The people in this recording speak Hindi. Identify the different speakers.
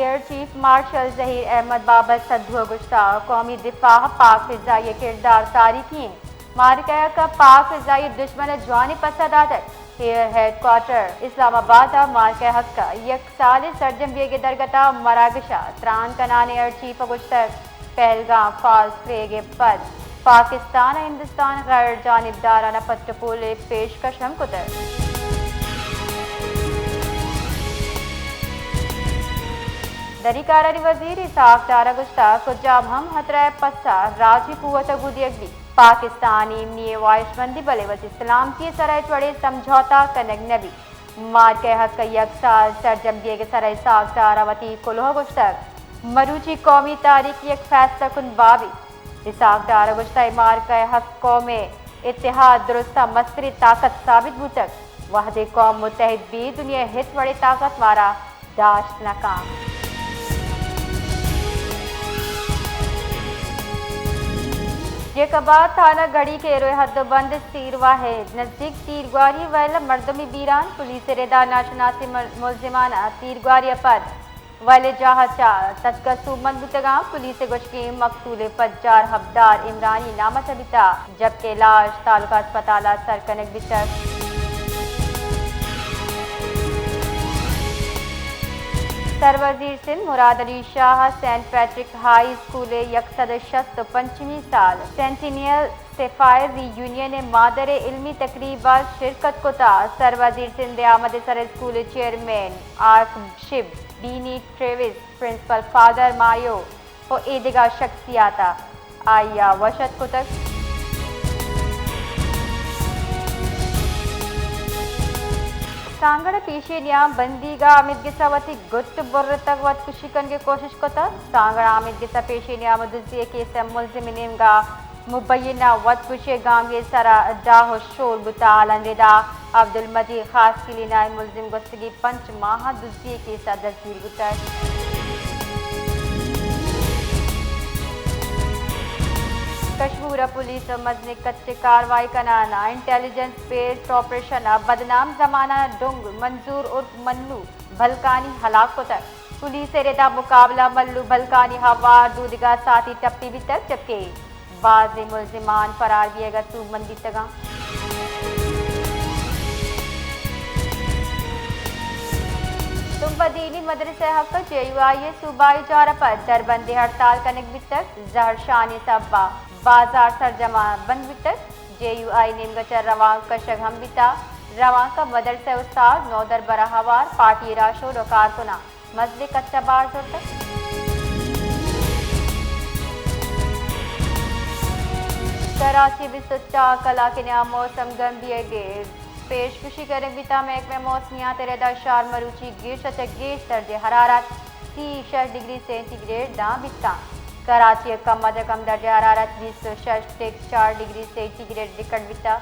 Speaker 1: air chief marshal Zaheer Ahmed Babar Sidhu गुश्ता कौमी दिफा पाक फिजाई किरदार तारीखी मारका का पाक फिजाई दुश्मन जवानी पसदादत एयर हेडक्वार्टर इस्लामाबाद मारका हक का यक साल सरजम बेगे दरगता मरागशा त्रान कनान एयर चीफ गुश्तर पहलगाम फास्ट फ्रेगे पद पाकिस्तान हिंदुस्तान गैर जानिबदाराना पत्रपोले पेशकश हम कुतर दरी कारणी वजीर इसाक दारा गुश्ता कुजाम हम हतरा पस्सा राजी कुवत गुदियगली पाकिस्तानी निये वाइशमंदी बले वज इस्लाम की सराय चढ़े समझौता कनग नबी मार के हक यकसाल सरजम दिए के सराय साक दारावती कुलोह गुश्तक मरूची कौमी तारीख एक फैसला कुन बाबी इसाक दारा गुश्ता मार के हक कौमे इत्तेहाद दुरुस्ता मस्करी ताकत साबित बूतक वहदे कौम मुत्तहिद भी दुनिया हित बड़े ताकत वारा दाश्त नाकाम ये कबाद थाना गढ़ी के रोए हदबंद तीरवा है नजदीक तीरगवारी वाला मर्दमी बीरान पुलिस रेदा नाशनासी मुलजिमाना तीरगवारी पद वाले जहाचा तस्कसु मंदुतगाम पुलिस गुशकी मकतूल पज्जार हबदार इमरानी नामा सबिता जबकि लाश तालुका अस्पताल सरकनक बिचक सरवजीर Singh Murad Ali Shah saint Patrick high school यकसदशस्त पंचमी साल सेंटिनियल सेफायर यूनियन मादर इल्मी तकरीबा शिरकत कोता सरवजीर सिंह आमद sir school chairman archbishop Denny Travis principal father Mayo और ईदगा शख्सियाता आया वशत कोतक सांगड़ पीछे न्याम बंदीगा आमिद गिसावती गुट बुर्र तक वत कुशिकन के कोशिश को था सांगड़ आमिद गिसा पेशे न्याम दुजिए के से मुलजिमिन गा मुबय्यना वत कुशे गांव के सरा जाहो शोर बुता अलंदेदा अब्दुल मजीद खास के लिए नाय मुलजिम गुस्तगी पंच माह दुजिए के सदर दस्तीर बुता कश्मीर पुलिस मजने कच्चे कार्रवाई कराना इंटेलिजेंस बेस्ड ऑपरेशन बदनाम जमाना डुंग मंजूर उर्फ मन्नू भलकानी हलाक को तक पुलिस रेदा मुकाबला मल्लू भलकानी हवार दूधगा साथी टप्पी भी तक जबकि बाजी मुलजिमान फरार किएगा सूबमंदी तगा तुम बदीनी मदरसे हक JUI सूबाई चारा पर दरबंदी हड़ताल कनक भी तक जहर शानी सब्बा बाजार सरजमा बंद बितक JUI निमगचर रवां का शगम बिता रवां का मदरसा उस्ताद नौदर बराहवार पार्टी राशो और कारकुना मजले कच्चा बार जोड़ कराची बिस्ता कला के नया मौसम गंभीर गेज पेशकशी करें बिता महकमे मौसमियात रेदा शार मरूची गिर गेज दर्ज हरारत 30 डिग्री सेंटीग्रेड दा बिता कराची कम दर्जा हरारत 20.4 डिग्री सेंटीग्रेड रिकॉर्ड बिता